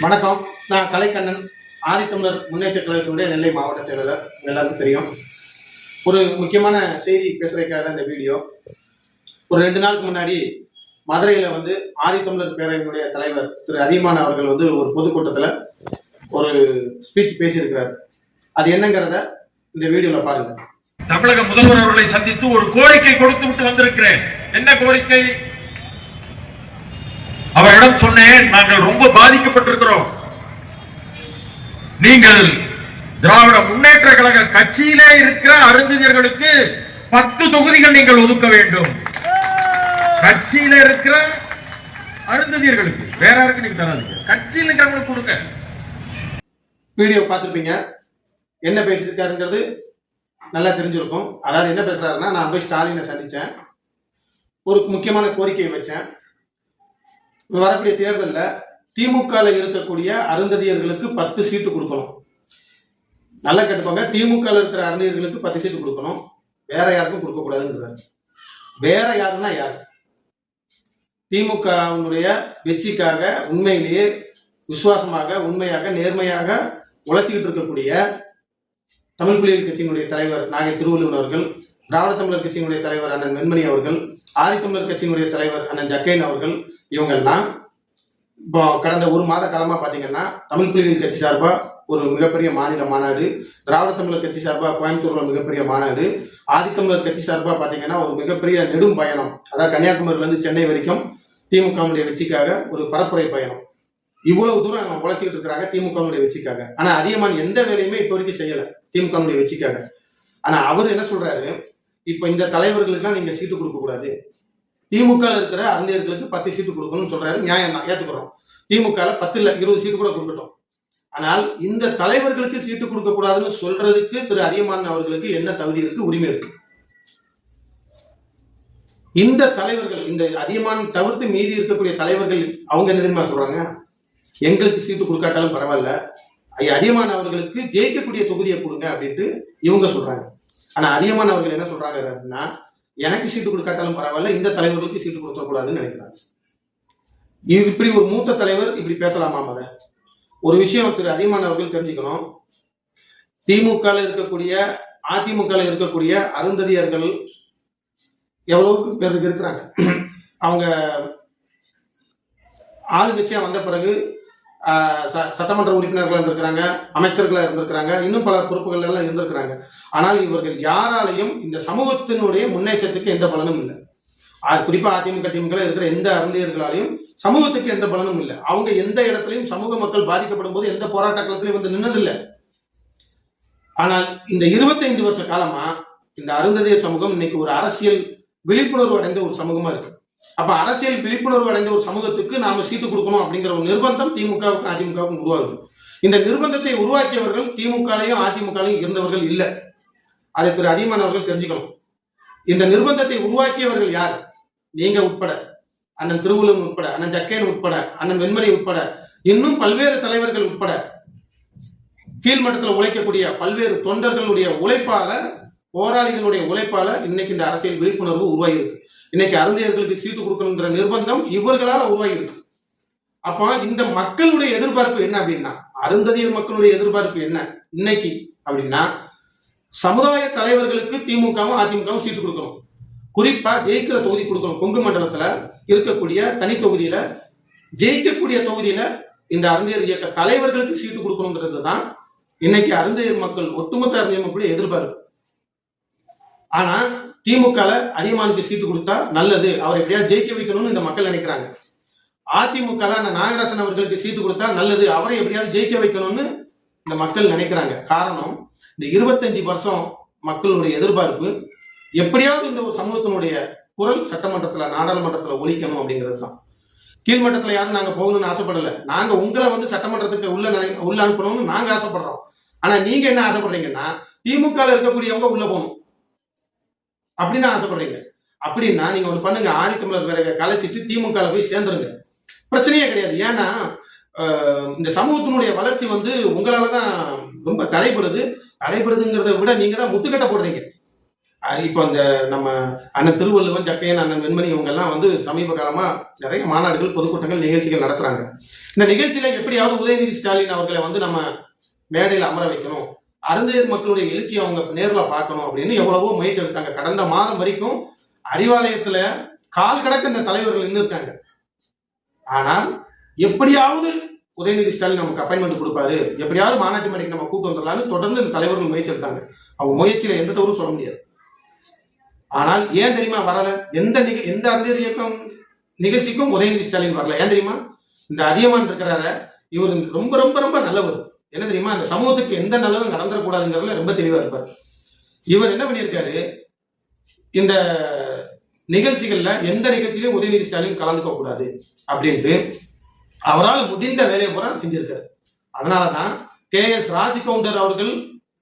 வணக்கம். நான் கலைக்கண்ணன், ஆதித்தமிழர் முன்னேற்ற கழகத்தினுடைய நெல்லை மாவட்ட செயலாளர். எல்லாருக்கும் தெரியும். ஒரு முக்கியமான செய்தி பேசுறதுக்காக இந்த வீடியோ. ஒரு 2 நாளுக்கு முன்னாடி மதுரையில் ஆதித்தமிழர் பேரவையினுடைய தலைவர் திரு அதியமான் அவர்கள் ஒரு பொதுக்கூட்டத்தில் ஒரு ஸ்பீச் பேசியிருக்கிறார். அது என்னங்கிறத இந்த வீடியோல பாருங்க. தமிழக முதல்வர் அவர்களை சந்தித்து ஒரு கோரிக்கை கொடுத்து விட்டு வந்திருக்கிறேன். என்ன கோரிக்கை? அவரிடம் சொன்னேன், நாங்கள் ரொம்ப பாதிக்கப்பட்டிருக்கிறோம். நீங்கள் திராவிட முன்னேற்ற கழக கட்சியிலே இருக்கிற அருந்தியர்களுக்கு 10 தொகுதிகள் நீங்கள் ஒதுக்க வேண்டும். கட்சியில இருக்கிற அருந்தியர்களுக்கு, வேற யாருக்கு நீங்க தராதீங்க, கட்சியில் இருக்கிறவங்களுக்கு கொடுங்க. வீடியோ பார்த்துருப்பீங்க. என்ன பேசியிருக்காருங்கிறது நல்லா தெரிஞ்சிருக்கும். அதாவது என்ன பேசுறாருன்னா, நான் போய் ஸ்டாலினை சந்திச்சேன், ஒரு முக்கியமான கோரிக்கையை வச்சேன். வரக்கூடிய தேர்தலில் திமுக இருக்கக்கூடிய அருந்ததியர்களுக்கு 10 சீட்டு கொடுக்கணும். நல்லா கேட்டுக்கோங்க, திமுக இருக்கிற அருந்ததியர்களுக்கு 10 சீட்டு கொடுக்கணும், வேற யாருக்கும் கொடுக்க கூடாதுங்கிறார். வேற யாருன்னா யார்? திமுகவினுடைய வெற்றிக்காக உண்மையிலேயே விசுவாசமாக, உண்மையாக, நேர்மையாக உழைச்சிக்கிட்டு இருக்கக்கூடிய தமிழ் புலிகள் கட்சியினுடைய தலைவர் நாகை திருவள்ளுவன் அவர்கள், திராவிட தமிழர் கட்சியினுடைய தலைவர் அண்ணன் வெண்மணி அவர்கள், ஆதித்தமிழர் கட்சியினுடைய தலைவர் அண்ணன் ஜக்கைன் அவர்கள், இவங்கெல்லாம் இப்போ கடந்த ஒரு மாத காலமா பாத்தீங்கன்னா தமிழ் புலிகள் கட்சி சார்பா ஒரு மிகப்பெரிய மாநில மாநாடு, திராவிட தமிழர் கட்சி சார்பா கோயம்புத்தூர்ல மிகப்பெரிய மாநாடு, ஆதித்தமிழர் கட்சி சார்பா பாத்தீங்கன்னா ஒரு மிகப்பெரிய நெடும் பயணம், அதாவது கன்னியாகுமரியில இருந்து சென்னை வரைக்கும் திமுகவுடைய வெற்றிக்காக ஒரு பரப்புரை பயணம். இவ்வளவு தூரம் அவங்க உழைச்சிக்கிட்டு இருக்கிறாங்க திமுகவுடைய வெற்றிக்காக. ஆனா அதியமான் எந்த வேலையுமே இப்ப வரைக்கும் செய்யல திமுகவுடைய வெற்றிக்காக. ஆனா அவர் என்ன சொல்றாரு, இப்ப இந்த தலைவர்களுக்கெல்லாம் நீங்க சீட்டு கொடுக்க கூடாது, திமுக இருக்கிற அருந்தியர்களுக்கு 10 சீட்டு கொடுக்கணும்னு சொல்றாரு. நியாயம் தான், ஏத்துக்கிறோம். திமுக 10 இல்ல 20 சீட்டு கூட கொடுக்கட்டும். ஆனால் இந்த தலைவர்களுக்கு சீட்டு கொடுக்க கூடாதுன்னு சொல்றதுக்கு திரு அதியமான் அவர்களுக்கு என்ன தகுதி இருக்கு, உரிமை இருக்கு? இந்த தலைவர்கள், இந்த அதியமான் தவிர்த்து மீதி இருக்கக்கூடிய தலைவர்கள் அவங்க என்ன தெரியுமா சொல்றாங்க, எங்களுக்கு சீட்டு கொடுக்காட்டாலும் பரவாயில்ல, அதியமான் அவர்களுக்கு ஜெயிக்கக்கூடிய தொகுதியை கொடுங்க அப்படின்ட்டு இவங்க சொல்றாங்க. ஆனா அதியமான் அவர்கள் என்ன சொல்றாங்க அப்படின்னா, எனக்கு சீட்டு கொடுக்காட்டாலும் பரவாயில்ல, இந்த தலைவர்களுக்கு சீட்டு கொடுக்கக்கூடாதுன்னு நினைக்கிறாங்க. இப்படி ஒரு மூத்த தலைவர் இப்படி பேசலாமா? மத ஒரு விஷயம் திரு அதியமான் அவர்கள் தெரிஞ்சுக்கணும். திமுக இருக்கக்கூடிய, அதிமுக இருக்கக்கூடிய அருந்ததியர்கள் எவ்வளவுக்கு பேருக்கு இருக்கிறாங்க. அவங்க ஆளுங்கட்சியா வந்த பிறகு சட்டமன்ற உறுப்பினர்களாக இருந்திருக்கிறாங்க, அமைச்சர்களாக இருந்திருக்கிறாங்க, இன்னும் பல பொறுப்புகள் எல்லாம் இருந்திருக்கிறாங்க. ஆனால் இவர்கள் யாராலையும் இந்த சமூகத்தினுடைய முன்னேற்றத்துக்கு எந்த பலனும் இல்லை. குறிப்பா அதிமுக திமுக இருக்கிற எந்த அருந்தியர்களாலையும் சமூகத்துக்கு எந்த பலனும் இல்லை. அவங்க எந்த இடத்துலையும் சமூக மக்கள் பாதிக்கப்படும் போது எந்த போராட்ட களத்திலையும் நின்னதில்லை. ஆனால் இந்த 25 வருஷ காலமா இந்த அருந்ததியர் சமூகம் இன்னைக்கு ஒரு அரசியல் விழிப்புணர்வு அடைந்த ஒரு சமூகமா இருக்கு. அப்ப அரசியல் விழிப்புணர்வு அடைந்த ஒரு சமூகத்துக்கு நாம சீட்டு கொடுக்கணும் அப்படிங்கிற ஒரு நிர்பந்தம் திமுகவுக்கும் அதிமுகவுக்கும் உருவாகுது. இந்த நிர்பந்தத்தை உருவாக்கியவர்கள் திமுகலையும் அதிமுகலையும் இருந்தவர்கள் இல்லை. அதை திரு அதியமான் அவர்கள் தெரிஞ்சுக்கணும். இந்த நிர்பந்தத்தை உருவாக்கியவர்கள் யார்? நீங்க உட்பட, அண்ணன் திருவள்ளுவன் உட்பட, அண்ணன் ஜக்கைன் உட்பட, அண்ணன் வெண்மணி உட்பட, இன்னும் பல்வேறு தலைவர்கள் உட்பட, கீழ்மட்டத்தில் உழைக்கக்கூடிய பல்வேறு தொண்டர்களுடைய உழைப்பால, போராளிகளுடைய உழைப்பால இன்னைக்கு இந்த அரசியல் விழிப்புணர்வு உருவாகி இருக்கு. இன்னைக்கு அருந்தியர்களுக்கு சீட்டு கொடுக்கணுங்கிற நிர்பந்தம் இவர்களால உருவாகி இருக்கு. அப்ப இந்த மக்களுடைய எதிர்பார்ப்பு என்ன அப்படின்னா, அருந்ததியர் மக்களுடைய எதிர்பார்ப்பு என்ன இன்னைக்கு அப்படின்னா, சமுதாய தலைவர்களுக்கு திமுகவும் அதிமுகவும் சீட்டு கொடுக்கணும். குறிப்பா ஜெயிக்கிற தொகுதி கொடுக்கணும். கொங்கு மண்டலத்துல இருக்கக்கூடிய தனி தொகுதியில, ஜெயிக்கக்கூடிய தொகுதியில இந்த அருந்தியர் இயக்க தலைவர்களுக்கு சீட்டு கொடுக்கணுங்கிறது தான் இன்னைக்கு அருந்தியர் மக்கள், ஒட்டுமொத்த அருந்தியர் மக்களுடைய எதிர்பார்ப்பு. ஆனா திமுக அதியமானுக்கு சீட்டு கொடுத்தா நல்லது, அவரை எப்படியாவது ஜெயிக்க வைக்கணும்னு இந்த மக்கள் நினைக்கிறாங்க. அதிமுக நாகராசன் அவர்களுக்கு சீட்டு கொடுத்தா நல்லது, அவரை எப்படியாவது ஜெயிக்க வைக்கணும்னு இந்த மக்கள் நினைக்கிறாங்க. காரணம், இந்த 25 வருஷம் மக்களுடைய எதிர்பார்ப்பு எப்படியாவது இந்த ஒரு சமூகத்தினுடைய குரல் சட்டமன்றத்துல, நாடாளுமன்றத்துல ஒலிக்கணும் அப்படிங்கிறது தான். கீழ்மட்டத்துல யாரும் நாங்க போகணும்னு ஆசைப்படல. நாங்க உங்களை சட்டமன்றத்துக்கு உள்ள அனுப்பணும்னு நாங்க ஆசைப்படுறோம். ஆனா நீங்க என்ன ஆசைப்படுறீங்கன்னா, திமுக இருக்கக்கூடியவங்க உள்ள போகணும் அப்படின்னு ஆசைப்படுறீங்க. அப்படின்னா நீங்க ஒண்ணு பண்ணுங்க, ஆதித்தமிழர் வேற கலைச்சிட்டு திமுக போய் சேர்ந்துருங்க, பிரச்சனையே கிடையாது. ஏன்னா இந்த சமூகத்தினுடைய வளர்ச்சி உங்களாலதான் ரொம்ப தடைபடுதுங்கிறத விட நீங்க தான் முட்டுக்கட்ட போடுறீங்க. இப்போ அந்த நம்ம அண்ணன் திருவள்ளுவன், ஜக்கையன், அண்ணன் வெண்மணி இவங்க எல்லாம் வந்து சமீப காலமா நிறைய மாநாடுகள், பொதுக்கூட்டங்கள், நிகழ்ச்சிகள் நடத்துறாங்க. இந்த நிகழ்ச்சியில எப்படியாவது உதயநிதி ஸ்டாலின் அவர்களை வந்து நம்ம மேடையில் அமர வைக்கணும், அருந்ததியர் மக்களுடைய எழுச்சி அவங்க நேர்ல பார்க்கணும் அப்படின்னு எவ்வளவோ முயற்சி எடுத்தாங்க. கடந்த மாதம் வரைக்கும் அறிவாலயத்துல கால் கடக்க இந்த தலைவர்கள் நின்று இருக்காங்க. ஆனால் எப்படியாவது உதயநிதி ஸ்டாலின் நமக்கு அப்பாயின்மெண்ட் கொடுப்பாரு, எப்படியாவது மாநாட்டு மேடைக்கு நம்ம கூட்டு வந்துடலாம்னு தொடர்ந்து இந்த தலைவர்கள் முயற்சி எடுத்தாங்க. அவங்க முயற்சியில எந்த தவறும் சொல்ல முடியாது. ஆனால் ஏன் தெரியுமா வரல? எந்த அருந்ததியர் இயக்கம் நிகழ்ச்சிக்கும் உதயநிதி ஸ்டாலின் வரல. ஏன் தெரியுமா? இந்த அதியமான் இருக்கிறார, இவர் ரொம்ப ரொம்ப ரொம்ப நல்லவர். என்ன தெரியுமா? அந்த சமூகத்துக்கு எந்த நல்லதும் நடந்துடக்கூடாதுங்கிறதுல ரொம்ப தெளிவா இருப்பார். இவர் என்ன பண்ணியிருக்காரு, இந்த நிகழ்ச்சிகள்ல எந்த நிகழ்ச்சியிலும் உதயநிதி ஸ்டாலின் கலந்துக்க கூடாது அப்படின்ட்டு அவரால் முடிந்த வேலையை பூரா செஞ்சிருக்காரு. அதனாலதான் KS ராஜ்கவுண்டர் அவர்கள்,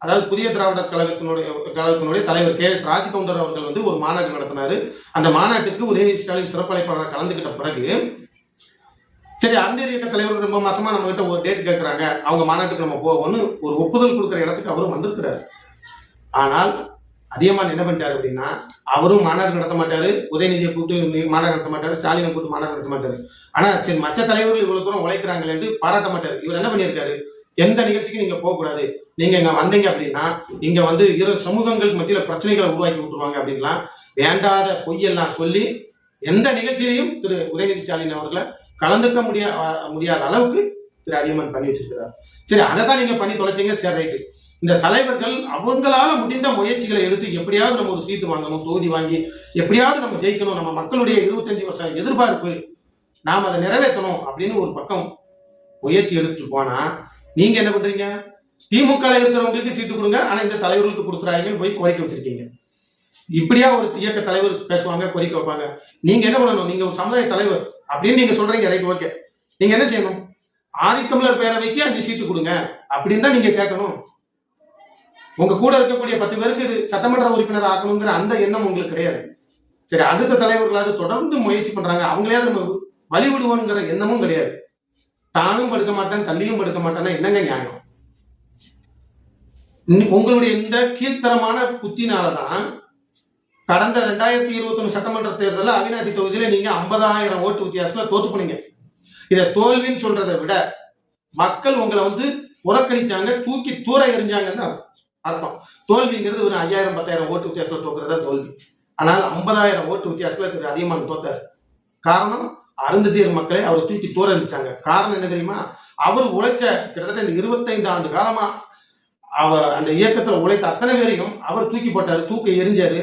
அதாவது புதிய திராவிடர் கழகத்தினுடைய தலைவர் KS ராஜ்கவுண்டர் அவர்கள் வந்து ஒரு மாநாடு நடத்தினாரு. அந்த மாநாட்டுக்கு உதயநிதி ஸ்டாலின் சிறப்பழைப்பாளர் கலந்துகிட்ட பிறகு, சரி அருந்ததியர் இயக்க தலைவர் ரொம்ப மாசமா நம்ம கிட்ட ஒரு டேட் கேட்கறாங்க, அவங்க மாநாட்டுக்கு நம்ம போவோம்னு ஒரு ஒப்புதல் கொடுக்குற இடத்துக்கு அவரும் வந்திருக்கிறாரு. ஆனால் அதியமான் என்ன பண்ணிட்டாரு அப்படின்னா, அவரும் மாநாடு நடத்த மாட்டாரு, உதயநிதியை கூப்பிட்டு மாநாடு நடத்த மாட்டாரு, ஸ்டாலினை கூப்பிட்டு மாநாடு நடத்த மாட்டாரு. ஆனா சரி மற்ற தலைவர்கள் இவ்வளவு தூரம் உழைக்கிறாங்களேன்னு பாராட்ட மாட்டாரு. இவர் என்ன பண்ணியிருக்காரு, எந்த நிகழ்ச்சிக்கும் நீங்க போகக்கூடாது, நீங்க இங்க வந்தீங்க அப்படின்னா இங்க வந்து இரு சமூகங்களுக்கு மத்தியில பிரச்சனைகளை உருவாக்கி விட்டுருவாங்க அப்படின்லாம் வேண்டாத பொய்யெல்லாம் சொல்லி எந்த நிகழ்ச்சியிலையும் திரு உதயநிதி ஸ்டாலின் அவர்களை கலந்துக்க முடியாத அளவுக்கு திரு அதியமான் பண்ணி வச்சிருக்கிறார். சரி, அதை தான் நீங்க பண்ணி தொலைச்சிங்க, சரி ரைட்டு. இந்த தலைவர்கள் அவங்களால முடிந்த முயற்சிகளை எடுத்து எப்படியாவது நம்ம ஒரு சீட்டு வாங்கணும், தொகுதி வாங்கி எப்படியாவது நம்ம ஜெயிக்கணும், நம்ம மக்களுடைய 25 வருஷ எதிர்பார்ப்பு நாம் அதை நிறைவேற்றணும் அப்படின்னு ஒரு பக்கம் முயற்சி எடுத்துட்டு போனா, நீங்க என்ன பண்றீங்க, திமுக இருக்கிறவங்களுக்கு சீட்டு கொடுங்க, ஆனா இந்த தலைவர்களுக்கு கொடுக்குறாங்கன்னு போய் கோரிக்கை வச்சிருக்கீங்க. இப்படியா ஒரு இயக்க தலைவர் பேசுவாங்க, கோரிக்கை வைப்பாங்க? நீங்க என்ன பண்ணணும், நீங்க ஒரு சமுதாய தலைவர் அப்படின்னு நீங்க சொல்றீங்க, ரைட், ஓகே. நீங்க என்ன செய்யணும், ஆதித்தமிழர் பேரவைக்கு 5 சீட்டு கொடுங்க அப்படின்னு தான் நீங்க கேட்கணும். உங்க கூட இருக்கக்கூடிய 10 பேருக்கு இது சட்டமன்ற உறுப்பினர் ஆக்கணுங்கிற அந்த எண்ணம் உங்களுக்கு கிடையாது. சரி, அடுத்த தலைவர்களாவது தொடர்ந்து முயற்சி பண்றாங்க, அவங்களையாவது நம்ம வழி விடுவோங்கிற எண்ணமும் கிடையாது. தானும் படுக்க மாட்டேன், தள்ளியும் படுக்க மாட்டேன்னா என்னங்க நியாயம்? உங்களுடைய இந்த கீழ்த்தரமான புத்தினாலதான் கடந்த 2021 சட்டமன்ற தேர்தலில் அவிநாசி தொகுதியில நீங்க 50,000 ஓட்டு வித்தியாசத்துல தோத்து போனீங்க. இதை தோல்வின்னு சொல்றதை விட மக்கள் உங்களை வந்து புறக்கணிச்சாங்க, தூக்கி தூர எறிஞ்சாங்கன்னு அர்த்தம். தோல்விங்கிறது ஒரு 5,000 10,000 ஓட்டு வித்தியாசத்துல தோக்குறதா தோல்வி. ஆனால் 50,000 ஓட்டு வித்தியாசத்துல திரு அதியமான் தோத்தாரு. காரணம், அருந்ததியர் மக்களை அவர் தூக்கி தூர எறிஞ்சிட்டாங்க. காரணம் என்ன தெரியுமா? அவர் உழைச்ச கிட்டத்தட்ட இந்த 25 ஆண்டு காலமா அந்த இயக்கத்துல உழைத்த அத்தனை பேரையும் அவர் தூக்கி போட்டாரு, தூக்கி எரிஞ்சாரு.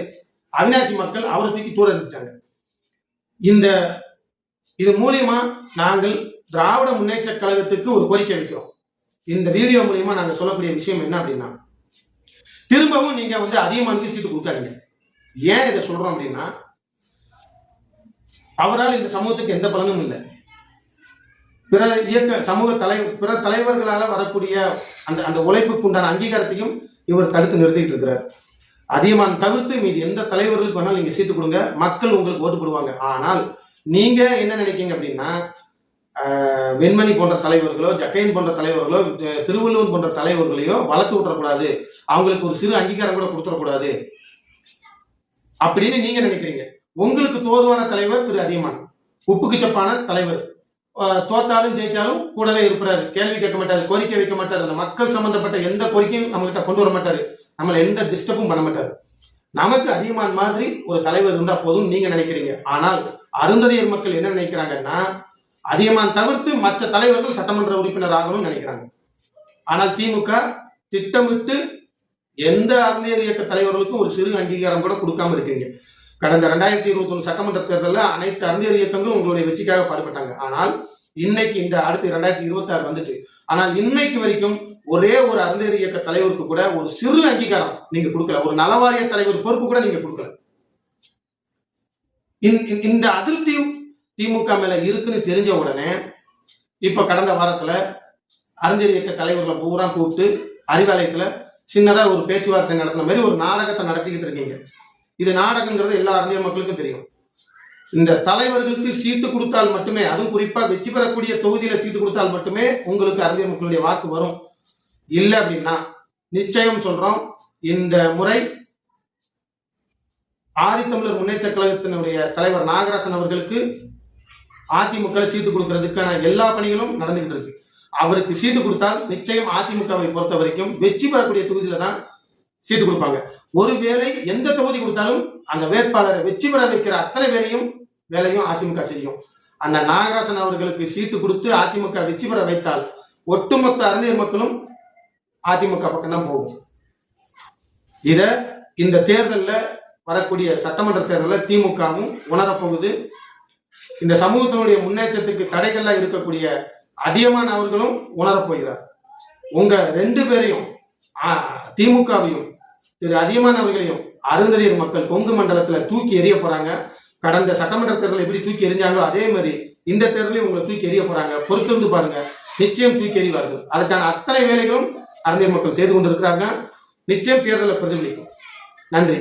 அவிநாசி மக்கள் அவரை தூக்கி தூர எறிஞ்சிட்டாங்க. இது மூலியமா நாங்கள் திராவிட முன்னேற்ற கழகத்துக்கு ஒரு கோரிக்கை வைக்கிறோம். இந்த வீடியோ மூலியமா நாங்க சொல்லக்கூடிய விஷயம் என்ன அப்படின்னா, திரும்பவும் நீங்க வந்து அதியமானுக்கு சீட்டு கொடுக்காதீங்க. ஏன் இதை சொல்றோம் அப்படின்னா, அவரால் இந்த சமூகத்துக்கு எந்த பலனும் இல்லை. பிற பிற தலைவர்களால வரக்கூடிய அந்த உழைப்புக்கு உண்டான அங்கீகாரத்தையும் இவர் தடுத்து நிறுத்திட்டு இருக்கிறார். அதியமான் தவிர்த்து மீது எந்த தலைவர்களுக்கு வேணாலும் நீங்க சீட்டு கொடுங்க, மக்கள் உங்களுக்கு ஓட்டு போடுவாங்க. ஆனால் நீங்க என்ன நினைக்கீங்க அப்படின்னா, வெண்மணி போன்ற தலைவர்களோ, ஜக்கையன் போன்ற தலைவர்களோ, திருவள்ளுவன் போன்ற தலைவர்களையோ வளர்த்து விட்டுறக்கூடாது, அவங்களுக்கு ஒரு சிறு அங்கீகாரம் கூட கொடுத்துடக்கூடாது அப்படின்னு நீங்க நினைக்கிறீங்க. உங்களுக்கு தோதுவான தலைவர் திரு அதியமான், உப்புக்கு சப்பான தலைவர். தோத்தாலும் ஜெயிச்சாலும் கூடவே இருப்பாரு, கேள்வி கேட்க மாட்டாரு, கோரிக்கை வைக்க மாட்டாரு, அந்த மக்கள் சம்பந்தப்பட்ட எந்த கோரிக்கையும் நம்ம கிட்ட கொண்டு வர மாட்டாரு, நம்மள எந்த டிஸ்டர்பும் பண்ண மாட்டாரு. நமக்கு அதியமான் மாதிரி ஒரு தலைவர் இருந்தா போதும் நீங்க நினைக்கிறீங்க. ஆனால் அருந்ததியர் மக்கள் என்ன நினைக்கிறாங்கன்னா, அதியமான் தவிர்த்து மற்ற தலைவர்கள் சட்டமன்ற உறுப்பினர் ஆகணும்னு நினைக்கிறாங்க. ஆனால் திமுக திட்டமிட்டு எந்த அருந்ததியர் இயக்க தலைவர்களுக்கும் ஒரு சிறு அங்கீகாரம் கூட கொடுக்காம இருக்கீங்க. கடந்த 2021 சட்டமன்ற தேர்தலில் அனைத்து அருந்ததியர் இயக்கங்களும் உங்களுடைய வெற்றிக்காக பாடுபட்டாங்க. ஆனால் இன்னைக்கு இந்த அடுத்து 2026 வந்துட்டு, ஆனால் இன்னைக்கு வரைக்கும் ஒரே ஒரு அருந்ததியர் இயக்க தலைவருக்கு கூட ஒரு சிறு அங்கீகாரம் நீங்க கொடுக்கல, ஒரு நலவாரிய தலைவர் பொறுப்பு கூட நீங்க கொடுக்கல. இந்த அதிருப்தி திமுக மேல இருக்குன்னு தெரிஞ்ச உடனே இப்ப கடந்த வாரத்துல அருந்ததியர் இயக்க தலைவர்களை பூரா கூப்பிட்டு அறிவாலயத்துல சின்னதா ஒரு பேச்சுவார்த்தை நடத்தின மாதிரி ஒரு நாடகத்தை நடத்திக்கிட்டு இருக்கீங்க. இது நாடகங்கிறது எல்லா அருந்ததியர் மக்களுக்கும் தெரியும். இந்த தலைவர்களுக்கு சீட்டு கொடுத்தால் மட்டுமே, அதுவும் குறிப்பா வெற்றி பெறக்கூடிய தொகுதியில சீட்டு கொடுத்தால் மட்டுமே உங்களுக்கு அருந்ததியர் மக்களுடைய வாக்கு வரும். இல்லை அப்படின்னா நிச்சயம் சொல்றோம், இந்த முறை ஆதித்தமிழர் முன்னேற்ற கழகத்தினுடைய தலைவர் நாகராசன் அவர்களுக்கு அதிமுக சீட்டு கொடுக்கறதுக்கான எல்லா பணிகளும் நடந்துகிட்டு இருக்கு. அவருக்கு சீட்டு கொடுத்தால் நிச்சயம் அதிமுகவை பொறுத்த வரைக்கும் வெற்றி பெறக்கூடிய தொகுதியில தான் சீட்டு கொடுப்பாங்க. ஒருவேளை எந்த தொகுதி கொடுத்தாலும் அந்த வேட்பாளரை வெற்றி பெற வைக்கிற அத்தனை வேலையும் அதிமுக செய்யும். அந்த நாகராசன் அவர்களுக்கு சீட்டு கொடுத்து அதிமுக வெற்றி பெற வைத்தால் ஒட்டுமொத்த அறிஞர் மக்களும் அதிமுக பக்கம் தான் போகும். இத இந்த தேர்தலில் வரக்கூடிய சட்டமன்ற தேர்தலில் திமுகவும் உணரப்போகுது. இந்த சமூகத்தினுடைய முன்னேற்றத்துக்கு தடைகள்ல இருக்கக்கூடிய அதிகமான அவர்களும் உணரப்போகிறார். உங்க 2 பேரையும் திமுகவையும் திரு அதிகமான அவர்களையும் அருந்ததியர் மக்கள் கொங்கு மண்டலத்துல தூக்கி எறிய போறாங்க. கடந்த சட்டமன்ற தேர்தல் எப்படி தூக்கி எறிஞ்சாங்களோ அதே மாதிரி இந்த தேர்தலையும் உங்களை தூக்கி எறிய போறாங்க. பொறுத்திருந்து பாருங்க, நிச்சயம் தூக்கி எறிவார்கள். அதுக்கான அத்தனை வேலைகளும் அருந்ததியர் மக்கள் செய்து கொண்டிருக்கிறாங்க. நிச்சயம் தேர்தலை பிரதிபலிக்கும். நன்றி.